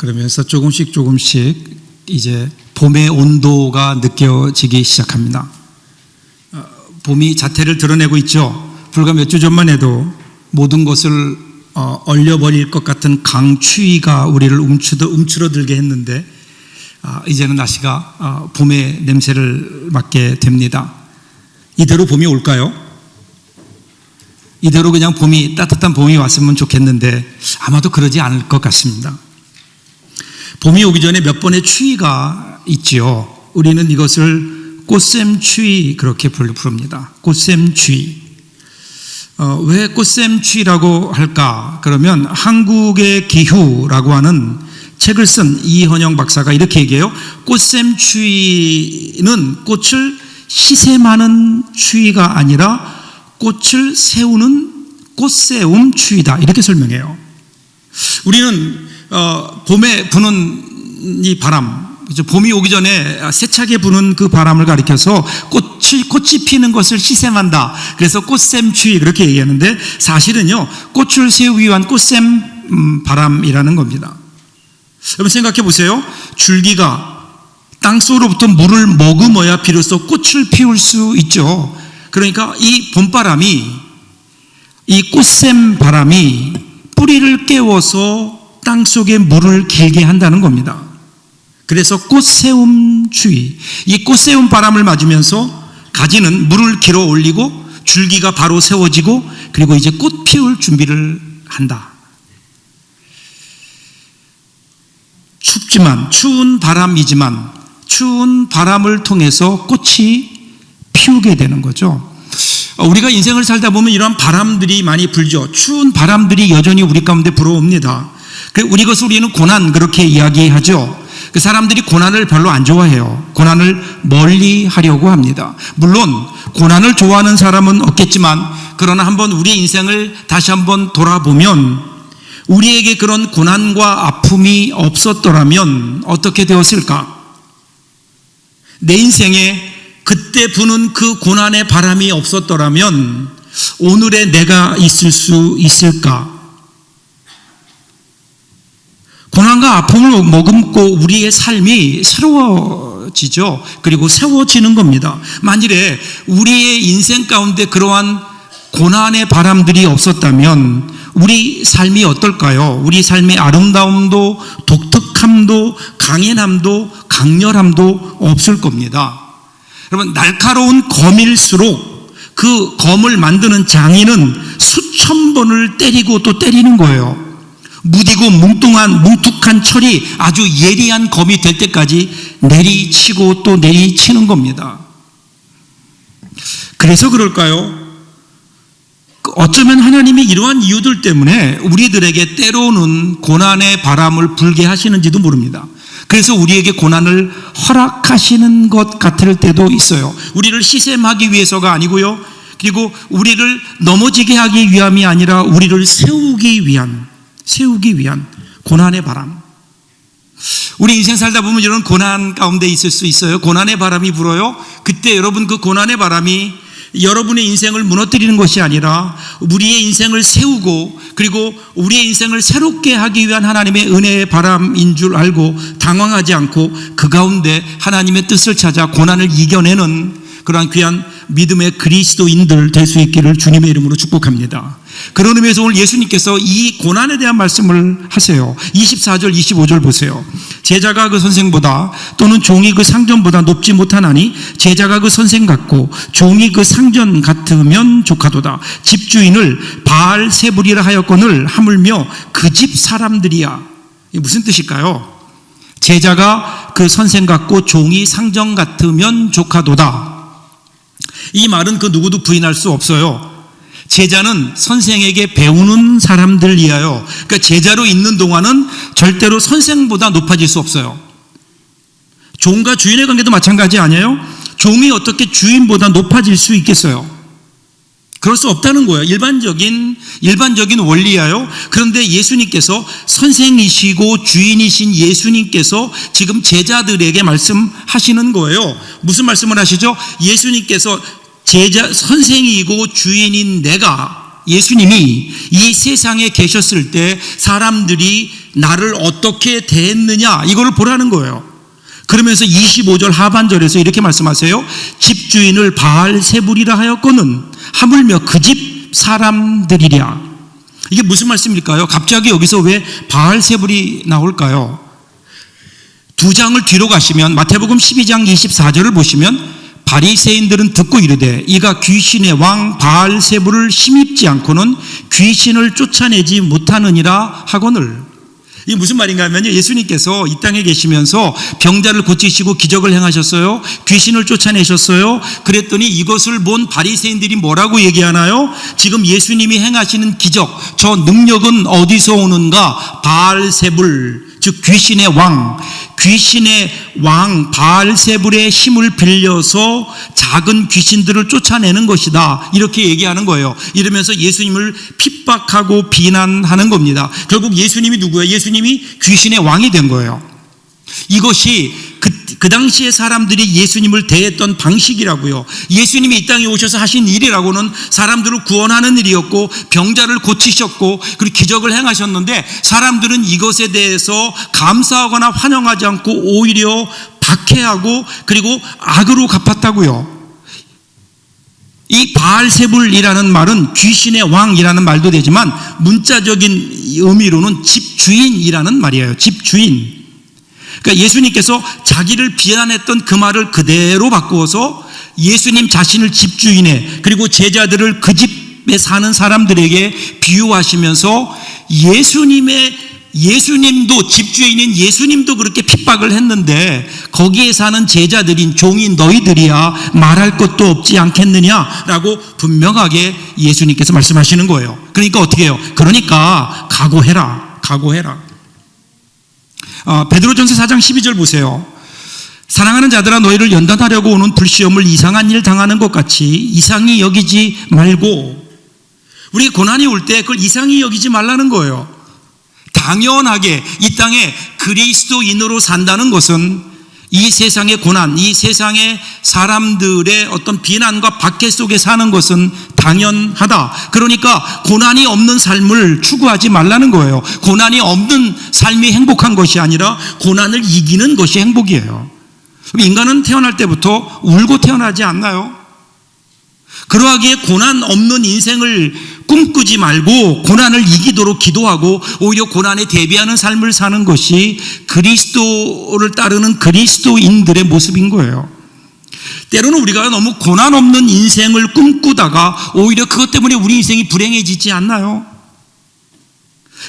그러면서 조금씩 이제 봄의 온도가 느껴지기 시작합니다. 봄이 자태를 드러내고 있죠. 불과 몇 주 전만 해도 모든 것을 얼려버릴 것 같은 강추위가 우리를 움츠러들게 했는데 이제는 날씨가 봄의 냄새를 맡게 됩니다. 이대로 봄이 올까요? 이대로 그냥 따뜻한 봄이 왔으면 좋겠는데 아마도 그러지 않을 것 같습니다. 봄이 오기 전에 몇 번의 추위가 있지요. 우리는 이것을 꽃샘추위 그렇게 부릅니다. 꽃샘추위. 왜 꽃샘추위라고 할까? 그러면 한국의 기후라고 하는 책을 쓴 이헌영 박사가 이렇게 얘기해요. 꽃샘추위는 꽃을 시샘하는 추위가 아니라 꽃을 세우는 꽃세움 추위다, 이렇게 설명해요. 우리는 봄에 부는 이 바람, 봄이 오기 전에 세차게 부는 그 바람을 가리켜서 꽃이 피는 것을 시샘한다, 그래서 꽃샘추위 그렇게 얘기하는데, 사실은요 꽃을 세우기 위한 꽃샘 바람이라는 겁니다. 여러분 생각해 보세요. 줄기가 땅속으로부터 물을 머금어야 비로소 꽃을 피울 수 있죠. 그러니까 이 봄바람이, 이 꽃샘 바람이 뿌리를 깨워서 땅속에 물을 길게 한다는 겁니다. 그래서 꽃세움 추위, 이 꽃세움 바람을 맞으면서 가지는 물을 길어 올리고 줄기가 바로 세워지고 그리고 이제 꽃 피울 준비를 한다. 추운 바람이지만 추운 바람을 통해서 꽃이 피우게 되는 거죠. 우리가 인생을 살다 보면 이러한 바람들이 많이 불죠. 추운 바람들이 여전히 우리 가운데 불어옵니다. 우리는 고난 그렇게 이야기하죠. 그 사람들이 고난을 별로 안 좋아해요. 고난을 멀리 하려고 합니다. 물론 고난을 좋아하는 사람은 없겠지만, 그러나 한번 우리의 인생을 다시 한번 돌아보면 우리에게 그런 고난과 아픔이 없었더라면 어떻게 되었을까? 내 인생에 그때 부는 그 고난의 바람이 없었더라면 오늘의 내가 있을 수 있을까? 고난과 아픔을 머금고 우리의 삶이 새로워지죠. 그리고 세워지는 겁니다. 만일에 우리의 인생 가운데 그러한 고난의 바람들이 없었다면 우리 삶이 어떨까요? 우리 삶의 아름다움도 독특함도 강인함도 강렬함도 없을 겁니다. 여러분, 날카로운 검일수록 그 검을 만드는 장인은 수천 번을 때리고 또 때리는 거예요. 무디고 뭉툭한 철이 아주 예리한 검이 될 때까지 내리치고 또 내리치는 겁니다. 그래서 그럴까요? 어쩌면 하나님이 이러한 이유들 때문에 우리들에게 때로는 고난의 바람을 불게 하시는지도 모릅니다. 그래서 우리에게 고난을 허락하시는 것 같을 때도 있어요. 우리를 시샘하기 위해서가 아니고요, 그리고 우리를 넘어지게 하기 위함이 아니라 우리를 세우기 위한 고난의 바람. 우리 인생 살다 보면 이런 고난 가운데 있을 수 있어요. 고난의 바람이 불어요. 그때 여러분, 그 고난의 바람이 여러분의 인생을 무너뜨리는 것이 아니라 우리의 인생을 세우고 그리고 우리의 인생을 새롭게 하기 위한 하나님의 은혜의 바람인 줄 알고 당황하지 않고 그 가운데 하나님의 뜻을 찾아 고난을 이겨내는 그러한 귀한 믿음의 그리스도인들 될 수 있기를 주님의 이름으로 축복합니다. 그런 의미에서 오늘 예수님께서 이 고난에 대한 말씀을 하세요. 24절 25절 보세요. 제자가 그 선생보다 또는 종이 그 상전보다 높지 못하나니 제자가 그 선생 같고 종이 그 상전 같으면 조카도다. 집주인을 바알세불이라 하였거늘 하물며 그 집 사람들이야. 이게 무슨 뜻일까요? 제자가 그 선생 같고 종이 상전 같으면 조카도다. 이 말은 그 누구도 부인할 수 없어요. 제자는 선생에게 배우는 사람들이에요. 그러니까 제자로 있는 동안은 절대로 선생보다 높아질 수 없어요. 종과 주인의 관계도 마찬가지 아니에요? 종이 어떻게 주인보다 높아질 수 있겠어요? 그럴 수 없다는 거예요. 일반적인 원리예요. 그런데 예수님께서 선생이시고 주인이신 예수님께서 지금 제자들에게 말씀하시는 거예요. 무슨 말씀을 하시죠? 예수님께서 선생이고 주인인 내가 예수님이 이 세상에 계셨을 때 사람들이 나를 어떻게 대했느냐 이걸 보라는 거예요. 그러면서 25절 하반절에서 이렇게 말씀하세요. 집주인을 바알세불이라 하였거늘 하물며 그 집 사람들이랴. 이게 무슨 말씀일까요? 갑자기 여기서 왜 바알세불이 나올까요? 두 장을 뒤로 가시면 마태복음 12장 24절을 보시면 바리새인들은 듣고 이르되 이가 귀신의 왕 바알세불을 힘입지 않고는 귀신을 쫓아내지 못하느니라 하거늘. 이게 무슨 말인가 하면요, 예수님께서 이 땅에 계시면서 병자를 고치시고 기적을 행하셨어요. 귀신을 쫓아내셨어요. 그랬더니 이것을 본 바리새인들이 뭐라고 얘기하나요? 지금 예수님이 행하시는 기적, 저 능력은 어디서 오는가? 바알세불, 즉 귀신의 왕 바알세불의 힘을 빌려서 작은 귀신들을 쫓아내는 것이다, 이렇게 얘기하는 거예요. 이러면서 예수님을 핍박하고 비난하는 겁니다. 결국 예수님이 누구예요? 예수님이 귀신의 왕이 된 거예요. 이것이 그 당시에 사람들이 예수님을 대했던 방식이라고요. 예수님이 이 땅에 오셔서 하신 일이라고는 사람들을 구원하는 일이었고 병자를 고치셨고 그리고 기적을 행하셨는데 사람들은 이것에 대해서 감사하거나 환영하지 않고 오히려 박해하고 그리고 악으로 갚았다고요. 이 바알세불이라는 말은 귀신의 왕이라는 말도 되지만 문자적인 의미로는 집주인이라는 말이에요. 집주인. 그러니까 예수님께서 자기를 비난했던 그 말을 그대로 바꾸어서 예수님 자신을 집주인에 그리고 제자들을 그 집에 사는 사람들에게 비유하시면서 예수님도 집주인인 예수님도 그렇게 핍박을 했는데 거기에 사는 제자들인 종인 너희들이야 말할 것도 없지 않겠느냐라고 분명하게 예수님께서 말씀하시는 거예요. 그러니까 어떻게 해요? 그러니까 각오해라. 베드로전서 4장 12절 보세요. 사랑하는 자들아 너희를 연단하려고 오는 불시험을 이상한 일 당하는 것 같이 이상히 여기지 말고, 우리 고난이 올 때 그걸 이상히 여기지 말라는 거예요. 당연하게 이 땅에 그리스도인으로 산다는 것은 이 세상의 고난, 이 세상의 사람들의 어떤 비난과 박해 속에 사는 것은 당연하다. 그러니까 고난이 없는 삶을 추구하지 말라는 거예요. 고난이 없는 삶이 행복한 것이 아니라 고난을 이기는 것이 행복이에요. 인간은 태어날 때부터 울고 태어나지 않나요? 그러하기에 고난 없는 인생을 꿈꾸지 말고 고난을 이기도록 기도하고 오히려 고난에 대비하는 삶을 사는 것이 그리스도를 따르는 그리스도인들의 모습인 거예요. 때로는 우리가 너무 고난 없는 인생을 꿈꾸다가 오히려 그것 때문에 우리 인생이 불행해지지 않나요?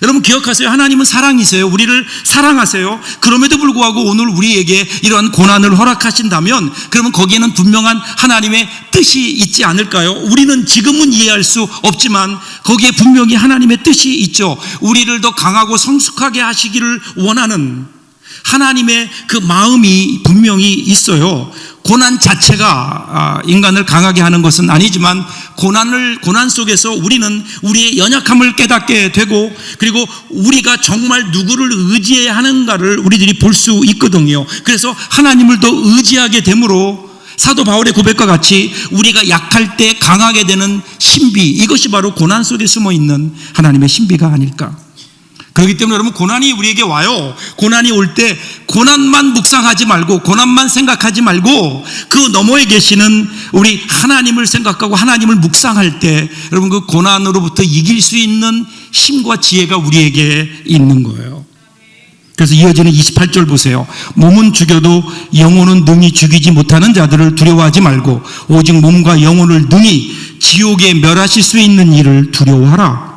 여러분 기억하세요. 하나님은 사랑이세요. 우리를 사랑하세요. 그럼에도 불구하고 오늘 우리에게 이러한 고난을 허락하신다면 그러면 거기에는 분명한 하나님의 뜻이 있지 않을까요? 우리는 지금은 이해할 수 없지만 거기에 분명히 하나님의 뜻이 있죠. 우리를 더 강하고 성숙하게 하시기를 원하는 하나님의 그 마음이 분명히 있어요. 고난 자체가 인간을 강하게 하는 것은 아니지만 고난 속에서 우리는 우리의 연약함을 깨닫게 되고 그리고 우리가 정말 누구를 의지해야 하는가를 우리들이 볼 수 있거든요. 그래서 하나님을 더 의지하게 되므로 사도 바울의 고백과 같이 우리가 약할 때 강하게 되는 신비, 이것이 바로 고난 속에 숨어 있는 하나님의 신비가 아닐까. 그렇기 때문에 여러분 고난이 우리에게 와요. 고난이 올 때 고난만 묵상하지 말고 고난만 생각하지 말고 그 너머에 계시는 우리 하나님을 생각하고 하나님을 묵상할 때 여러분 그 고난으로부터 이길 수 있는 힘과 지혜가 우리에게 있는 거예요. 그래서 이어지는 28절 보세요. 몸은 죽여도 영혼은 능히 죽이지 못하는 자들을 두려워하지 말고 오직 몸과 영혼을 능히 지옥에 멸하실 수 있는 일을 두려워하라.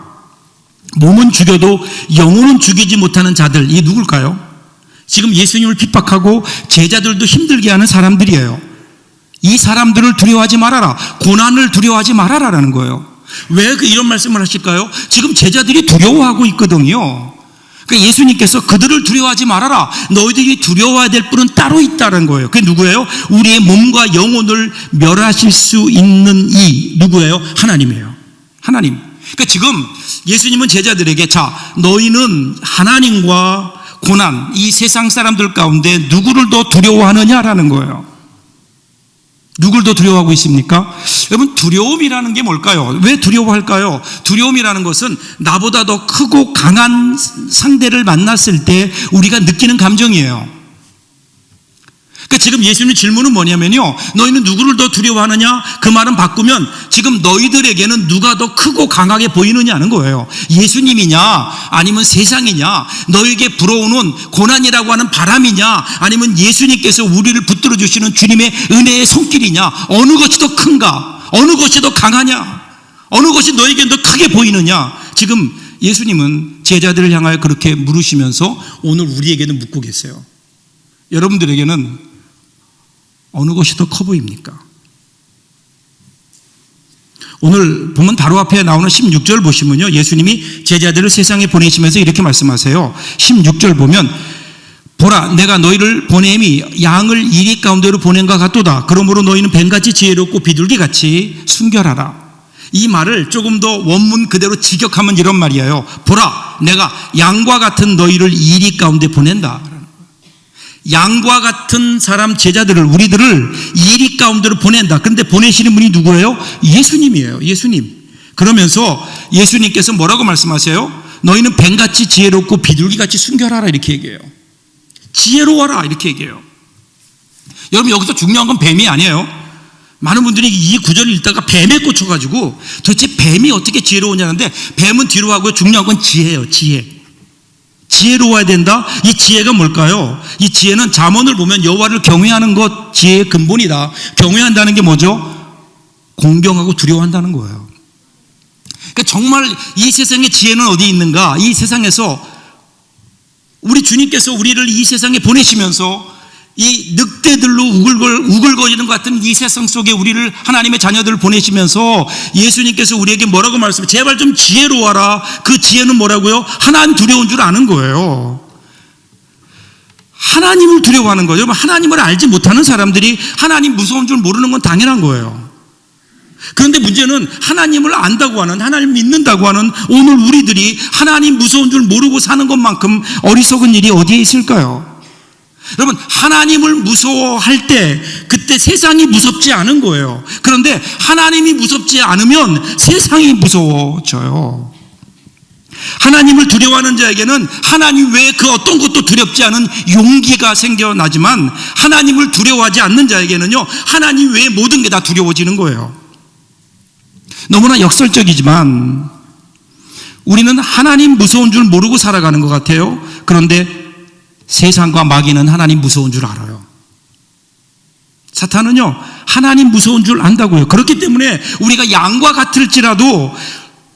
몸은 죽여도 영혼은 죽이지 못하는 자들, 이게 누굴까요? 지금 예수님을 핍박하고 제자들도 힘들게 하는 사람들이에요. 이 사람들을 두려워하지 말아라. 고난을 두려워하지 말아라라는 거예요. 왜 이런 말씀을 하실까요? 지금 제자들이 두려워하고 있거든요. 그러니까 예수님께서 그들을 두려워하지 말아라. 너희들이 두려워해야 될 분은 따로 있다는 거예요. 그게 누구예요? 우리의 몸과 영혼을 멸하실 수 있는 이 누구예요? 하나님이에요. 하나님. 그러니까 지금 예수님은 제자들에게 자, 너희는 하나님과 고난, 이 세상 사람들 가운데 누구를 더 두려워하느냐라는 거예요. 누굴 더 두려워하고 있습니까? 여러분, 두려움이라는 게 뭘까요? 왜 두려워할까요? 두려움이라는 것은 나보다 더 크고 강한 상대를 만났을 때 우리가 느끼는 감정이에요. 그러니까 지금 예수님 질문은 뭐냐면요, 너희는 누구를 더 두려워하느냐? 그 말은 바꾸면 지금 너희들에게는 누가 더 크고 강하게 보이느냐는 거예요. 예수님이냐 아니면 세상이냐, 너에게 불어오는 고난이라고 하는 바람이냐 아니면 예수님께서 우리를 붙들어 주시는 주님의 은혜의 손길이냐, 어느 것이 더 큰가, 어느 것이 더 강하냐, 어느 것이 너에게 더 크게 보이느냐. 지금 예수님은 제자들을 향하여 그렇게 물으시면서 오늘 우리에게도 묻고 계세요. 여러분들에게는 어느 것이 더 커 보입니까? 오늘 보면 바로 앞에 나오는 16절 보시면요, 예수님이 제자들을 세상에 보내시면서 이렇게 말씀하세요. 16절 보면 보라, 내가 너희를 보냄이 양을 이리 가운데로 보낸 것 같도다. 그러므로 너희는 뱀같이 지혜롭고 비둘기같이 순결하라. 이 말을 조금 더 원문 그대로 직역하면 이런 말이에요. 보라, 내가 양과 같은 너희를 이리 가운데 보낸다. 양과 같은 사람, 제자들을, 우리들을 이리 가운데로 보낸다. 그런데 보내시는 분이 누구예요? 예수님이에요. 예수님. 그러면서 예수님께서 뭐라고 말씀하세요? 너희는 뱀같이 지혜롭고 비둘기같이 순결하라, 이렇게 얘기해요. 지혜로워라, 이렇게 얘기해요. 여러분, 여기서 중요한 건 뱀이 아니에요. 많은 분들이 이 구절을 읽다가 뱀에 꽂혀가지고 도대체 뱀이 어떻게 지혜로우냐는데, 뱀은 뒤로 하고요, 중요한 건 지혜예요. 지혜. 지혜로워야 된다. 이 지혜가 뭘까요? 이 지혜는 잠언을 보면 여호와를 경외하는 것, 지혜의 근본이다. 경외한다는 게 뭐죠? 공경하고 두려워한다는 거예요. 그러니까 정말 이 세상의 지혜는 어디 있는가? 이 세상에서 우리 주님께서 우리를 이 세상에 보내시면서 이 늑대들로 우글거리는 것 같은 이 세상 속에 우리를, 하나님의 자녀들을 보내시면서 예수님께서 우리에게 뭐라고 말씀해요? 제발 좀 지혜로워라. 그 지혜는 뭐라고요? 하나님 두려운 줄 아는 거예요. 하나님을 두려워하는 거예요. 하나님을 알지 못하는 사람들이 하나님 무서운 줄 모르는 건 당연한 거예요. 그런데 문제는 하나님을 안다고 하는, 하나님 믿는다고 하는 오늘 우리들이 하나님 무서운 줄 모르고 사는 것만큼 어리석은 일이 어디에 있을까요? 여러분, 하나님을 무서워할 때 그때 세상이 무섭지 않은 거예요. 그런데 하나님이 무섭지 않으면 세상이 무서워져요. 하나님을 두려워하는 자에게는 하나님 외에 그 어떤 것도 두렵지 않은 용기가 생겨나지만, 하나님을 두려워하지 않는 자에게는요, 하나님 외에 모든 게 다 두려워지는 거예요. 너무나 역설적이지만 우리는 하나님 무서운 줄 모르고 살아가는 것 같아요. 그런데 세상과 마귀는 하나님 무서운 줄 알아요. 사탄은요, 하나님 무서운 줄 안다고요. 그렇기 때문에 우리가 양과 같을지라도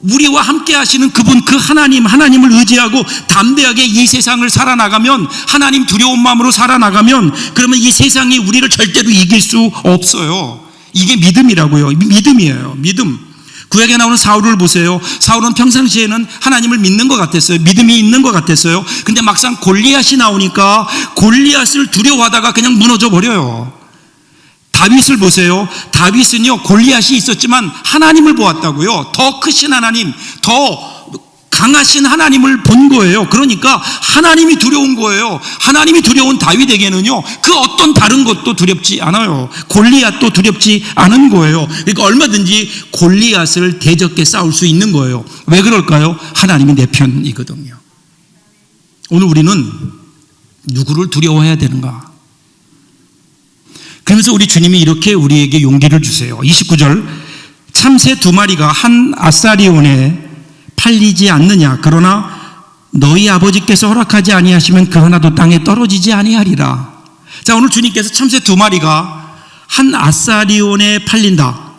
우리와 함께 하시는 그분, 그 하나님을 의지하고 담대하게 이 세상을 살아나가면, 하나님 두려운 마음으로 살아나가면, 그러면 이 세상이 우리를 절대로 이길 수 없어요. 이게 믿음이라고요. 믿음이에요. 믿음. 구약에 나오는 사울을 보세요. 사울은 평상시에는 하나님을 믿는 것 같았어요. 믿음이 있는 것 같았어요. 근데 막상 골리앗이 나오니까 골리앗을 두려워하다가 그냥 무너져 버려요. 다윗을 보세요. 다윗은요, 골리앗이 있었지만 하나님을 보았다고요. 더 크신 하나님, 더 강하신 하나님을 본 거예요. 그러니까 하나님이 두려운 거예요. 하나님이 두려운 다윗에게는요, 그 어떤 다른 것도 두렵지 않아요. 골리앗도 두렵지 않은 거예요. 그러니까 얼마든지 골리앗을 대적해 싸울 수 있는 거예요. 왜 그럴까요? 하나님이 내 편이거든요. 오늘 우리는 누구를 두려워해야 되는가? 그러면서 우리 주님이 이렇게 우리에게 용기를 주세요. 29절, 참새 2마리가 한 아사리온에 팔리지 않느냐? 그러나 너희 아버지께서 허락하지 아니하시면 그 하나도 땅에 떨어지지 아니하리라. 자, 오늘 주님께서 참새 2마리가 한 아사리온에 팔린다.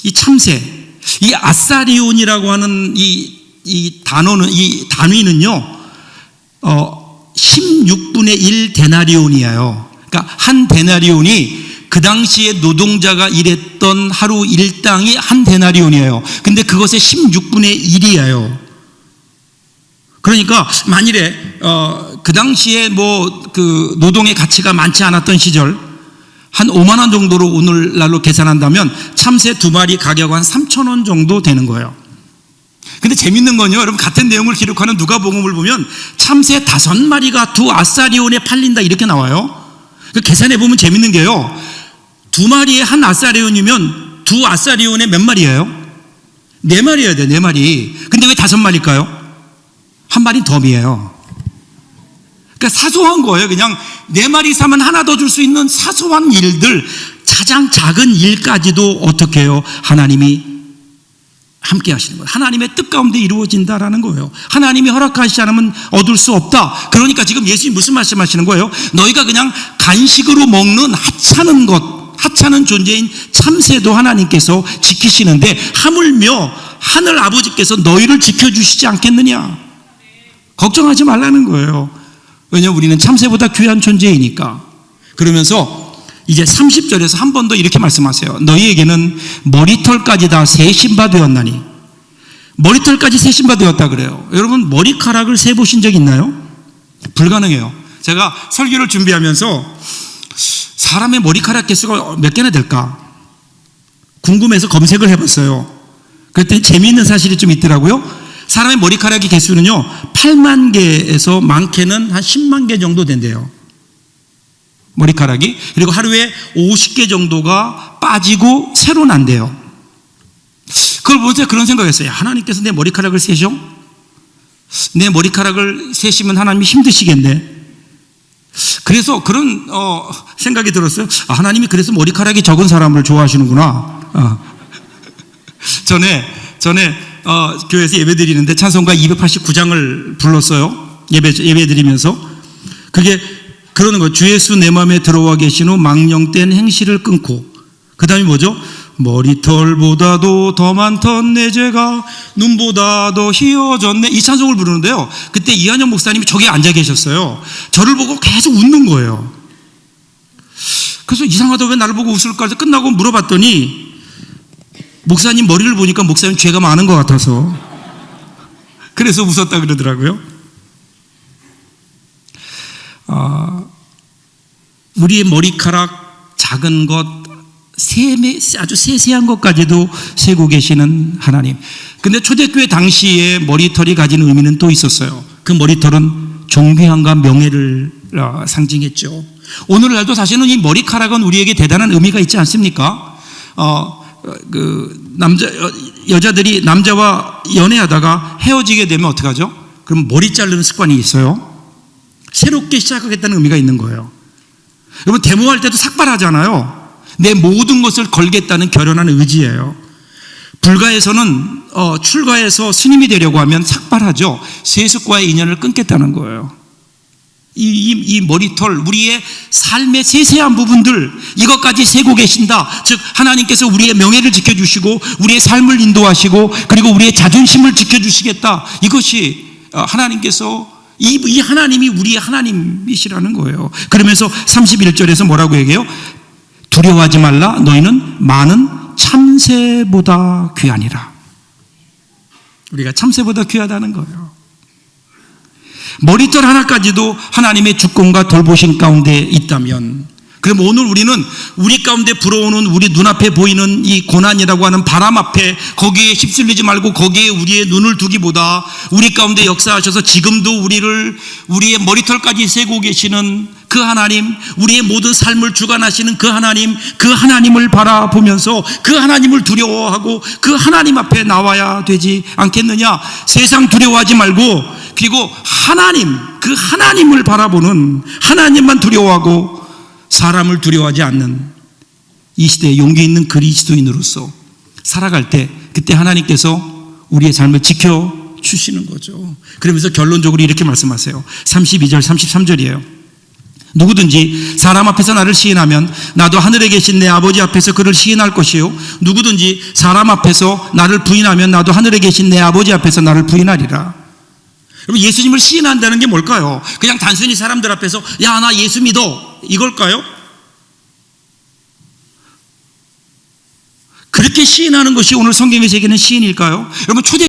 이 참새, 이 아사리온이라고 하는 이 단어는, 이 단위는요, 16분의 1 데나리온이에요. 그러니까 한 데나리온이 그 당시에 노동자가 일했던 하루 일당이 한 데나리온이에요. 근데 그것의 16분의 1이에요. 그러니까 만일에 그 당시에 그 노동의 가치가 많지 않았던 시절 한 5만 원 정도로 오늘날로 계산한다면 참새 2마리 가격은 한 3천 원 정도 되는 거예요. 근데 재밌는 건요, 여러분, 같은 내용을 기록하는 누가복음을 보면 참새 5마리가 2 아사리온에 팔린다, 이렇게 나와요. 계산해 보면 재밌는 게요, 두 마리에 한 아사리온이면 두 아사리온에 몇 마리예요? 네 마리여야 돼, 네 마리. 근데 왜 다섯 마리일까요? 한 마리 덤이에요. 그러니까 사소한 거예요. 그냥 네 마리 사면 하나 더 줄 수 있는 사소한 일들, 가장 작은 일까지도 어떻게 해요? 하나님이 함께 하시는 거예요. 하나님의 뜻 가운데 이루어진다라는 거예요. 하나님이 허락하시지 않으면 얻을 수 없다. 그러니까 지금 예수님 무슨 말씀하시는 거예요? 너희가 그냥 간식으로 먹는 하찮은 것, 하찮은 존재인 참새도 하나님께서 지키시는데 하물며 하늘 아버지께서 너희를 지켜주시지 않겠느냐? 걱정하지 말라는 거예요. 왜냐하면 우리는 참새보다 귀한 존재이니까. 그러면서 이제 30절에서 한 번 더 이렇게 말씀하세요. 너희에게는 머리털까지 다 세신 바 되었나니. 머리털까지 세신 바 되었다 그래요. 여러분 머리카락을 세보신 적 있나요? 불가능해요. 제가 설교를 준비하면서 사람의 머리카락 개수가 몇 개나 될까 궁금해서 검색을 해봤어요. 그랬더니 재미있는 사실이 좀 있더라고요. 사람의 머리카락의 개수는요 8만 개에서 많게는 한 10만 개 정도 된대요. 머리카락이. 그리고 하루에 50개 정도가 빠지고 새로 난대요. 그걸 보면서 그런 생각했어요. 하나님께서 내 머리카락을 세셔? 내 머리카락을 세시면 하나님이 힘드시겠네. 그래서 그런 생각이 들었어요. 하나님이 그래서 머리카락이 적은 사람을 좋아하시는구나. 전에 교회에서 예배 드리는데 찬송가 289장을 불렀어요. 예배 드리면서. 그게 그러는 거. 주 예수 내 마음에 들어와 계신 후 망령된 행실을 끊고, 그 다음에 뭐죠? 머리털보다도 더 많던 내 죄가 눈보다 더 희어졌네. 이 찬송을 부르는데요. 그때 이한영 목사님이 저기 앉아 계셨어요. 저를 보고 계속 웃는 거예요. 그래서 이상하다, 왜 나를 보고 웃을까 해서 끝나고 물어봤더니 목사님 머리를 보니까 목사님 죄가 많은 것 같아서 그래서 웃었다 그러더라고요. 우리의 머리카락 작은 것, 아주 세세한 것까지도 세고 계시는 하나님. 근데 초대교회 당시에 머리털이 가진 의미는 또 있었어요. 그 머리털은 존귀함과 명예를 상징했죠. 오늘날도 사실은 이 머리카락은 우리에게 대단한 의미가 있지 않습니까? 여자들이 남자와 연애하다가 헤어지게 되면 어떡하죠? 그럼 머리 자르는 습관이 있어요. 새롭게 시작하겠다는 의미가 있는 거예요. 여러분 데모할 때도 삭발하잖아요. 내 모든 것을 걸겠다는 결연한 의지예요. 불가에서는 출가해서 스님이 되려고 하면 삭발하죠. 세습과의 인연을 끊겠다는 거예요. 이 머리털, 우리의 삶의 세세한 부분들, 이것까지 세고 계신다. 즉 하나님께서 우리의 명예를 지켜주시고 우리의 삶을 인도하시고 그리고 우리의 자존심을 지켜주시겠다. 이것이 하나님께서 이 하나님이 우리의 하나님이시라는 거예요. 그러면서 31절에서 뭐라고 얘기해요? 두려워하지 말라. 너희는 많은 참새보다 귀하니라. 우리가 참새보다 귀하다는 거예요. 머리털 하나까지도 하나님의 주권과 돌보심 가운데 있다면, 그럼 오늘 우리는 우리 가운데 불어오는 우리 눈앞에 보이는 이 고난이라고 하는 바람 앞에 거기에 휩쓸리지 말고 거기에 우리의 눈을 두기보다 우리 가운데 역사하셔서 지금도 우리의 머리털까지 세고 계시는 그 하나님, 우리의 모든 삶을 주관하시는 그 하나님을 바라보면서 그 하나님을 두려워하고 그 하나님 앞에 나와야 되지 않겠느냐. 세상 두려워하지 말고 그리고 그 하나님을 바라보는, 하나님만 두려워하고 사람을 두려워하지 않는 이 시대에 용기 있는 그리스도인으로서 살아갈 때 그때 하나님께서 우리의 삶을 지켜주시는 거죠. 그러면서 결론적으로 이렇게 말씀하세요. 32절 33절이에요. 누구든지 사람 앞에서 나를 시인하면 나도 하늘에 계신 내 아버지 앞에서 그를 시인할 것이요, 누구든지 사람 앞에서 나를 부인하면 나도 하늘에 계신 내 아버지 앞에서 나를 부인하리라. 여러분 예수님을 시인한다는 게 뭘까요? 그냥 단순히 사람들 앞에서 야 나 예수 믿어 이걸까요? 그렇게 시인하는 것이 오늘 성경에서 얘기하는 시인일까요? 여러분 초대